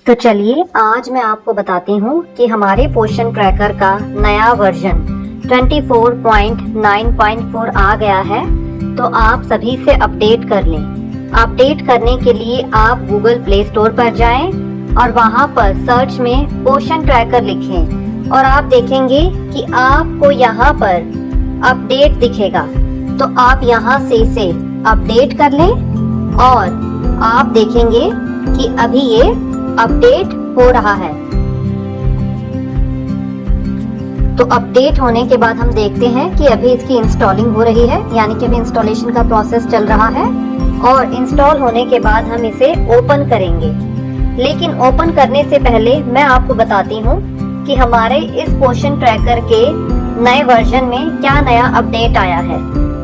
तो चलिए आज मैं आपको बताती हूँ कि हमारे पोषण ट्रैकर का नया वर्जन 24.9.4 आ गया है। तो आप सभी से अपडेट कर लें। अपडेट करने के लिए आप गूगल प्ले स्टोर पर जाएं और वहां पर सर्च में पोषण ट्रैकर लिखें और आप देखेंगे कि आपको यहाँ पर अपडेट दिखेगा। तो आप यहाँ से इसे अपडेट कर लें और आप देखेंगे कि अभी ये अपडेट हो रहा है। तो अपडेट होने के बाद हम देखते हैं कि अभी इसकी इंस्टॉलिंग हो रही है, यानी कि अभी इंस्टॉलेशन का प्रोसेस चल रहा है और इंस्टॉल होने के बाद हम इसे ओपन करेंगे। लेकिन ओपन करने से पहले मैं आपको बताती हूँ कि हमारे इस पोषण ट्रैकर के नए वर्जन में क्या नया अपडेट आया है।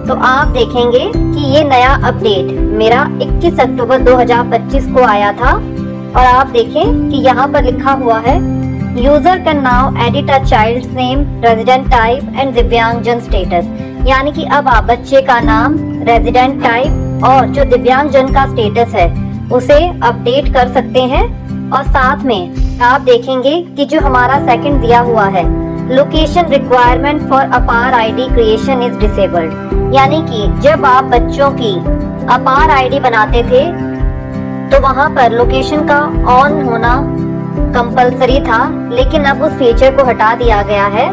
तो आप देखेंगे कि ये नया अपडेट मेरा 21 अक्टूबर 2025 को आया था और आप देखें कि यहाँ पर लिखा हुआ है user can now edit a child's name, resident type and दिव्यांगजन स्टेटस। यानी कि अब आप बच्चे का नाम, रेजिडेंट टाइप और जो दिव्यांगजन का स्टेटस है उसे अपडेट कर सकते हैं। और साथ में आप देखेंगे कि जो हमारा सेकंड दिया हुआ है लोकेशन रिक्वायरमेंट फॉर अपार आईडी क्रिएशन इज डिसेबल्ड। यानी कि जब आप बच्चों की अपार आईडी बनाते थे तो वहां पर लोकेशन का ऑन होना कंपलसरी था, लेकिन अब उस फीचर को हटा दिया गया है।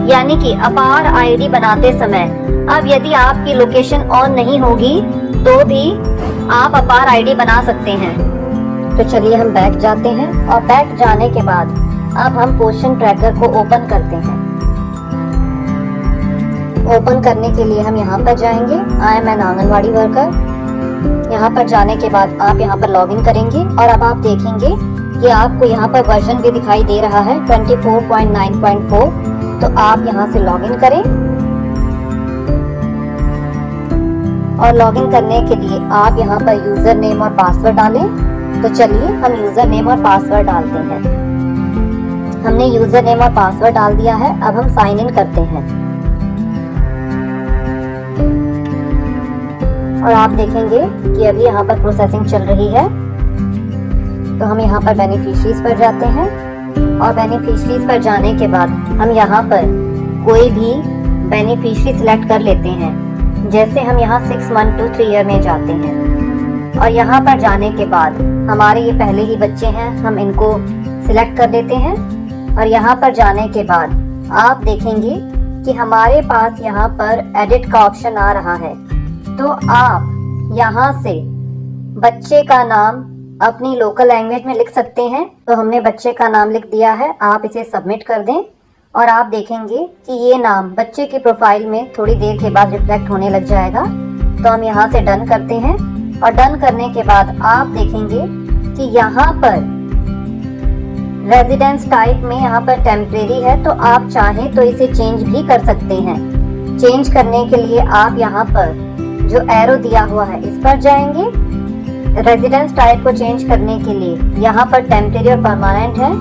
यानी कि अपार आईडी बनाते समय अब यदि आपकी लोकेशन ऑन नहीं होगी तो भी आप अपार आईडी बना सकते हैं। तो चलिए हम बैक जाते हैं और बैक जाने के बाद अब हम पोषण ट्रैकर को ओपन करते हैं। ओपन करने के लिए हम यहाँ पर जाएंगे, I am an anganwadi worker. यहाँ पर जाने के बाद आप यहाँ पर लॉगिन करेंगे और अब आप देखेंगे कि आपको यहाँ पर वर्जन भी दिखाई दे रहा है 24.9.4। तो आप यहाँ से लॉगिन करें और लॉगिन करने के लिए आप यहाँ पर यूजर नेम और पासवर्ड डालें। तो चलिए हम यूजर नेम और पासवर्ड डालते हैं। हमने यूजर नेम और पासवर्ड डाल दिया है। अब हम साइन इन करते हैं और आप देखेंगे कि अभी यहाँ पर प्रोसेसिंग चल रही है। तो हम यहाँ पर बेनिफिशरीज पर जाते हैं और बेनिफिशरीज पर जाने के बाद हम यहाँ पर कोई भी बेनिफिशरी सिलेक्ट कर लेते हैं। जैसे हम यहाँ 6 मंथ to 3 ईयर में जाते हैं और यहाँ पर जाने के बाद हमारे ये पहले ही बच्चे हैं, हम इनको सिलेक्ट कर लेते हैं। और यहाँ पर जाने के बाद आप देखेंगे कि हमारे पास यहाँ पर एडिट का ऑप्शन आ रहा है। तो आप यहाँ से बच्चे का नाम अपनी लोकल लैंग्वेज में लिख सकते हैं। तो हमने बच्चे का नाम लिख दिया है, आप इसे सबमिट कर दें और आप देखेंगे कि ये नाम बच्चे की प्रोफाइल में थोड़ी देर के बाद रिफ्लेक्ट होने लग जाएगा। तो हम यहाँ से डन करते हैं और डन करने के बाद आप देखेंगे कि यहाँ पर रेजिडेंस टाइप में यहाँ पर टेम्परेरी है। तो आप चाहें तो इसे चेंज भी कर सकते हैं। चेंज करने के लिए आप यहाँ पर जो एरो दिया हुआ है इस पर जाएंगे। रेजिडेंस टाइप को चेंज करने के लिए यहाँ पर टेम्परेरी और परमानेंट है।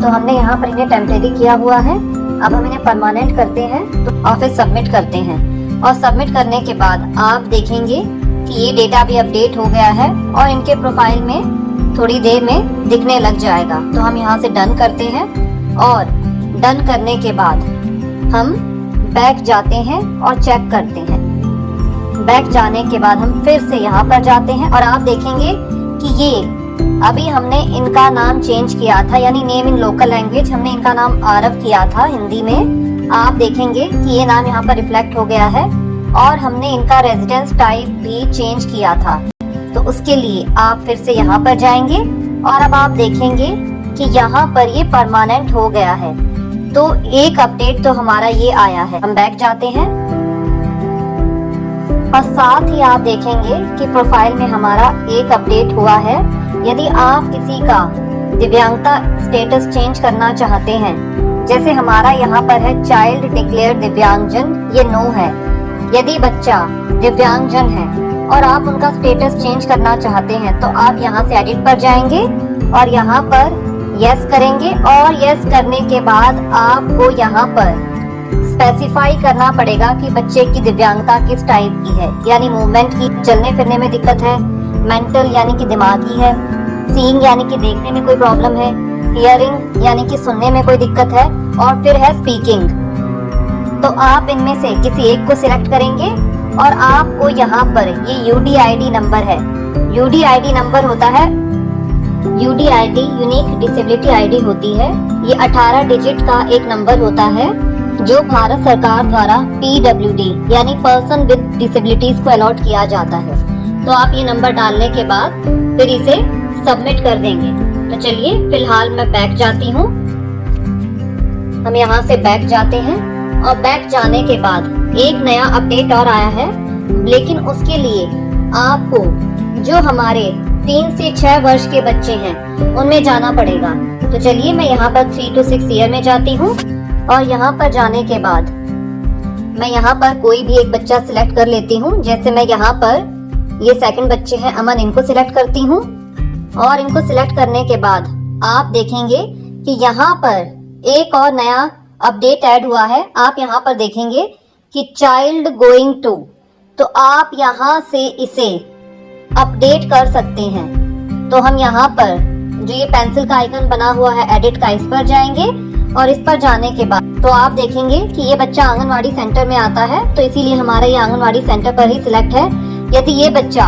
तो हमने यहाँ पर इन्हें टेम्परेरी किया हुआ है। अब हम इन्हें परमानेंट करते हैं तो और फिर सबमिट करते हैं। और सबमिट करने के बाद आप देखेंगे कि ये डेटा भी अपडेट हो गया है और इनके प्रोफाइल में थोड़ी देर में दिखने लग जाएगा। तो हम यहाँ से डन करते हैं और डन करने के बाद हम बैक जाते हैं और चेक करते हैं। बैक जाने के बाद हम फिर से यहाँ पर जाते हैं और आप देखेंगे कि ये अभी हमने इनका नाम चेंज किया था, यानी नेम इन लोकल लैंग्वेज हमने इनका नाम आरव किया था हिंदी में। आप देखेंगे कि ये नाम यहाँ पर रिफ्लेक्ट हो गया है और हमने इनका रेजिडेंस टाइप भी चेंज किया था। तो उसके लिए आप फिर से यहाँ पर जाएंगे और अब आप देखेंगे कि यहाँ पर ये परमानेंट हो गया है। तो एक अपडेट तो हमारा ये आया है। हम बैक जाते हैं और साथ ही आप देखेंगे कि प्रोफाइल में हमारा एक अपडेट हुआ है। यदि आप किसी का दिव्यांगता स्टेटस चेंज करना चाहते हैं, जैसे हमारा यहाँ पर है चाइल्ड डिक्लेयर दिव्यांगजन, ये नो है। यदि बच्चा दिव्यांगजन है और आप उनका स्टेटस चेंज करना चाहते हैं तो आप यहाँ से एडिट पर जाएंगे और यहाँ पर यस करेंगे और यस करने के बाद आपको यहाँ पर स्पेसिफाई करना पड़ेगा कि बच्चे की दिव्यांगता किस टाइप की है, यानी मूवमेंट की, चलने फिरने में दिक्कत है, मेंटल यानी कि दिमागी है, सीइंग यानी कि देखने में कोई प्रॉब्लम है, हियरिंग यानी कि सुनने में कोई दिक्कत है, और फिर है स्पीकिंग। तो आप इनमें से किसी एक को सिलेक्ट करेंगे और आपको यहाँ पर ये UDID नंबर है। UDID नंबर होता है, UDID यूनिक डिसेबिलिटी आईडी होती है। ये 18 डिजिट का एक नंबर होता है जो भारत सरकार द्वारा PWD यानी पर्सन विद डिसेबिलिटीज को अलॉट किया जाता है। तो आप ये नंबर डालने के बाद फिर इसे सबमिट कर देंगे। तो चलिए फिलहाल मैं बैक जाती हूँ। हम यहाँ से बैक जाते हैं और बैक जाने के बाद एक नया अपडेट और आया है, लेकिन उसके लिए आपको जो हमारे 3 से 6 वर्ष के बच्चे हैं उनमें जाना पड़ेगा। तो चलिए मैं यहाँ पर 3 to 6 ईयर में जाती हूँ और यहाँ पर जाने के बाद मैं यहाँ पर कोई भी एक बच्चा सिलेक्ट कर लेती हूँ। जैसे मैं यहाँ पर ये सेकंड बच्चे हैं अमन, इनको सिलेक्ट करती हूँ और इनको सिलेक्ट करने के बाद आप देखेंगे कि यहाँ पर एक और नया अपडेट ऐड हुआ है। आप यहाँ पर देखेंगे कि चाइल्ड गोइंग टू, तो आप यहाँ से इसे अपडेट कर सकते हैं। तो हम यहाँ पर जो ये पेंसिल का आइकन बना हुआ है एडिट का, इस पर जाएंगे और इस पर जाने के बाद तो आप देखेंगे कि ये बच्चा आंगनवाड़ी सेंटर में आता है, तो इसीलिए हमारा ये आंगनवाड़ी सेंटर पर ही सिलेक्ट है। यदि ये बच्चा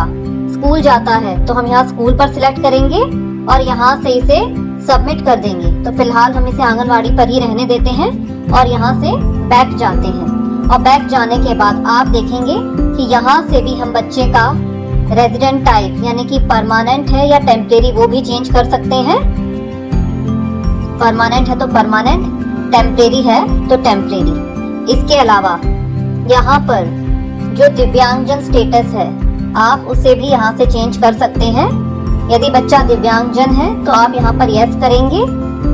स्कूल जाता है तो हम यहाँ स्कूल पर सिलेक्ट करेंगे और यहाँ से इसे सबमिट कर देंगे। तो फिलहाल हम इसे आंगनवाड़ी पर ही रहने देते हैं और यहाँ से बैक जाते हैं। और बैक जाने के बाद आप देखेंगे कि यहाँ से भी हम बच्चे का रेजिडेंट टाइप यानी कि परमानेंट है या टेम्परेरी वो भी चेंज कर सकते हैं। परमानेंट है तो परमानेंट, टेम्परेरी है तो टेम्परेरी। इसके अलावा यहाँ पर जो दिव्यांगजन स्टेटस है आप उसे भी यहाँ से चेंज कर सकते हैं। यदि बच्चा दिव्यांगजन है तो आप यहाँ पर यस करेंगे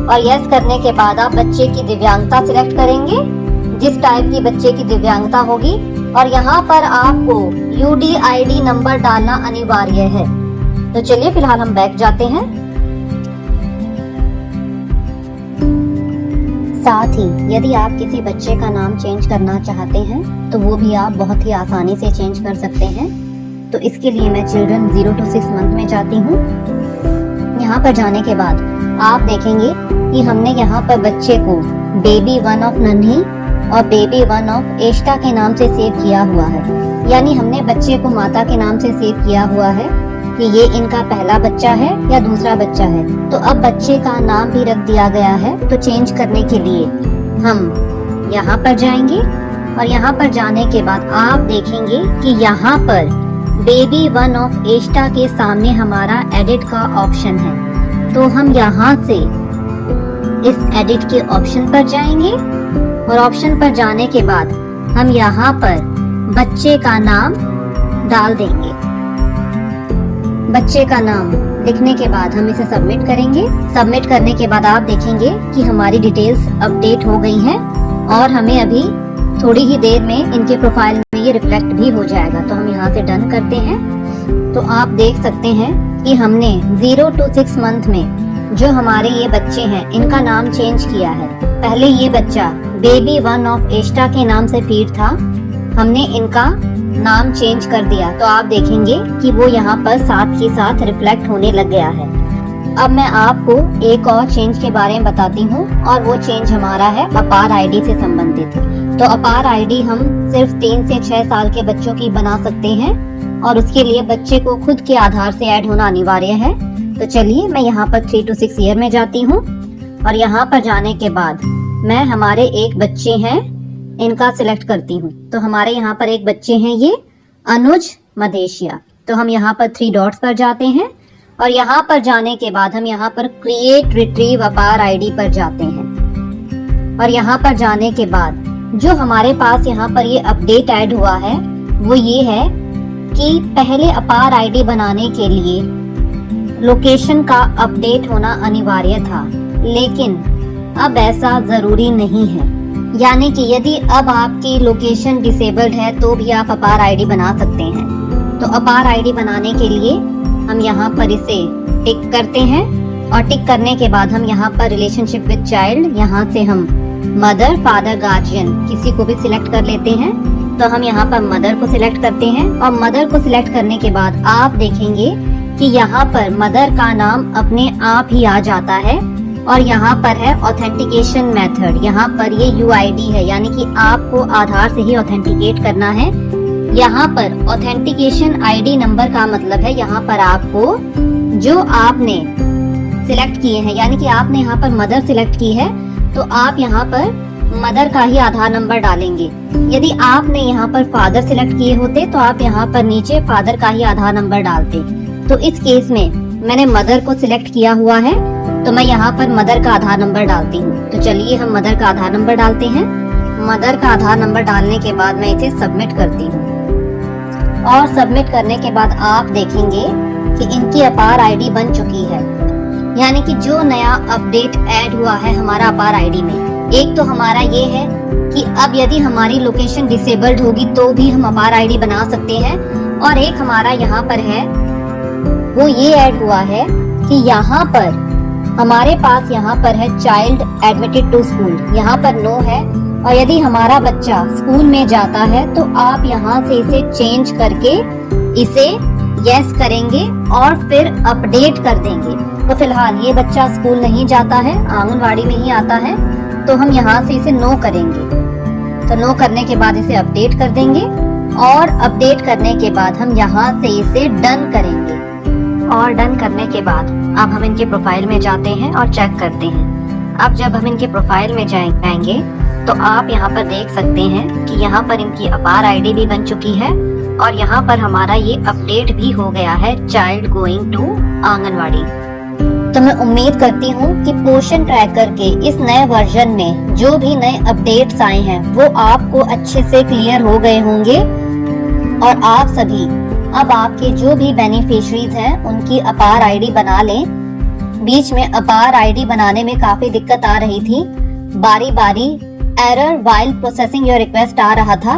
और यस करने के बाद आप बच्चे की दिव्यांगता सिलेक्ट करेंगे, जिस टाइप की बच्चे की दिव्यांगता होगी। और यहाँ पर आपको UDID नंबर डालना अनिवार्य है। तो चलिए फिलहाल हम बैक जाते हैं। साथ ही यदि आप किसी बच्चे का नाम चेंज करना चाहते हैं तो वो भी आप बहुत ही आसानी से चेंज कर सकते हैं। तो इसके लिए मैं चिल्ड्रन 0 to 6 मंथ में जाती हूँ। यहाँ पर जाने के बाद आप देखेंगे कि हमने यहाँ पर बच्चे को बेबी 1 ऑफ नन्ही और बेबी 1 ऑफ एष्टा के नाम से सेव किया हुआ है। यानी हमने बच्चे को माता के नाम से सेव किया हुआ है कि ये इनका पहला बच्चा है या दूसरा बच्चा है। तो अब बच्चे का नाम भी रख दिया गया है। तो चेंज करने के लिए हम यहाँ पर जाएंगे और यहाँ पर जाने के बाद आप देखेंगे कि यहाँ पर बेबी 1 ऑफ एष्टा के सामने हमारा एडिट का ऑप्शन है। तो हम यहाँ से इस एडिट के ऑप्शन पर जाएंगे और ऑप्शन पर जाने के बाद हम यहाँ पर बच्चे का नाम डाल देंगे। बच्चे का नाम लिखने के बाद हम इसे सबमिट करेंगे। सबमिट करने के बाद आप देखेंगे कि हमारी डिटेल्स अपडेट हो गई हैं और हमें अभी थोड़ी ही देर में इनके प्रोफाइल में ये रिफ्लेक्ट भी हो जाएगा। तो हम यहाँ से डन करते हैं। तो आप देख सकते हैं कि हमने 0 to 6 मंथ में जो हमारे ये बच्चे हैं इनका नाम चेंज किया है। पहले ये बच्चा बेबी 1 ऑफ एष्टा के नाम से फीड था, हमने इनका नाम चेंज कर दिया। तो आप देखेंगे कि वो यहाँ पर साथ ही साथ रिफ्लेक्ट होने लग गया है। अब मैं आपको एक और चेंज के बारे में बताती हूँ और वो चेंज हमारा है अपार आईडी से संबंधित। तो अपार आईडी हम सिर्फ 3 से 6 साल के बच्चों की बना सकते हैं और उसके लिए बच्चे को खुद के आधार से ऐड होना अनिवार्य है। तो चलिए मैं यहाँ पर 3 to 6 ईयर में जाती हूँ और यहाँ पर जाने के बाद मैं हमारे एक बच्चे हैं इनका सिलेक्ट करती हूँ। तो हमारे यहाँ पर एक बच्चे हैं ये अनुज मदेशिया। तो हम यहाँ पर 3 डॉट्स पर जाते हैं और यहाँ पर जाने के बाद हम यहाँ पर क्रिएट रिट्रीव अपार आईडी पर जाते हैं और यहाँ पर जाने के बाद जो हमारे पास यहाँ पर ये अपडेट ऐड हुआ है वो ये है कि पहले अपार आईडी बनाने के लिए लोकेशन का अपडेट होना अनिवार्य था, लेकिन अब ऐसा जरूरी नहीं है। यानी कि यदि अब आपकी लोकेशन डिसेबल्ड है तो भी आप अपार आईडी बना सकते हैं। तो अपार आईडी बनाने के लिए हम यहाँ पर इसे टिक करते हैं और टिक करने के बाद हम यहाँ पर रिलेशनशिप विद चाइल्ड, यहाँ से हम मदर फादर गार्जियन किसी को भी सिलेक्ट कर लेते हैं। तो हम यहाँ पर मदर को सिलेक्ट करते हैं और मदर को सिलेक्ट करने के बाद आप देखेंगे कि यहाँ पर मदर का नाम अपने आप ही आ जाता है और यहाँ पर है ऑथेंटिकेशन मेथड। यहाँ पर ये UID है, यानी कि आपको आधार से ही ऑथेंटिकेट करना है। यहाँ पर ऑथेंटिकेशन ID नंबर का मतलब है यहाँ पर आपको जो आपने सिलेक्ट किए हैं, यानी कि आपने यहाँ पर मदर सिलेक्ट की है तो आप यहाँ पर मदर का ही आधार नंबर डालेंगे। यदि आपने यहाँ पर फादर सिलेक्ट किए होते तो आप यहाँ पर नीचे फादर का ही आधार नंबर डालते। तो इस केस में मैंने मदर को सिलेक्ट किया हुआ है तो मैं यहाँ पर मदर का आधार नंबर डालती हूँ। तो चलिए हम मदर का आधार नंबर डालते हैं। मदर का आधार नंबर डालने के बाद मैं इसे सबमिट करती हूँ और सबमिट करने के बाद आप देखेंगे कि इनकी अपार ID बन चुकी है, यानी कि जो नया अपडेट ऐड हुआ है हमारा अपार ID में। एक तो हमारा ये है कि अब यदि हमारी लोकेशन डिसेबल्ड होगी तो भी हम अपार ID बना सकते हैं, और एक हमारा यहाँ पर है वो ये ऐड हुआ है कि यहाँ पर हमारे पास यहाँ पर है चाइल्ड एडमिटेड टू स्कूल, यहाँ पर नो है। और यदि हमारा बच्चा स्कूल में जाता है तो आप यहाँ से इसे चेंज करके इसे यस करेंगे और फिर अपडेट कर देंगे। तो फिलहाल ये बच्चा स्कूल नहीं जाता है, आंगनवाड़ी में ही आता है, तो हम यहाँ से इसे नो करेंगे। तो नो करने के बाद इसे अपडेट कर देंगे और अपडेट करने के बाद हम यहाँ से इसे डन करेंगे। और डन करने के बाद अब हम इनके प्रोफाइल में जाते हैं और चेक करते हैं। अब जब हम इनके प्रोफाइल में जाएंगे तो आप यहाँ पर देख सकते हैं कि यहाँ पर इनकी अपार ID भी बन चुकी है और यहाँ पर हमारा ये अपडेट भी हो गया है चाइल्ड गोइंग टू आंगनवाड़ी। तो मैं उम्मीद करती हूँ कि पोषण ट्रैकर के इस नए वर्जन में जो भी नए अपडेट्स आए हैं वो आपको अच्छे से क्लियर हो गए होंगे और आप सभी अब आपके जो भी बेनिफिशरीज हैं उनकी अपार ID बना लें। बीच में अपार ID बनाने में काफी दिक्कत आ रही थी, बारी बारी error while processing your request आ रहा था,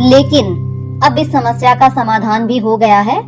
लेकिन अब इस समस्या का समाधान भी हो गया है।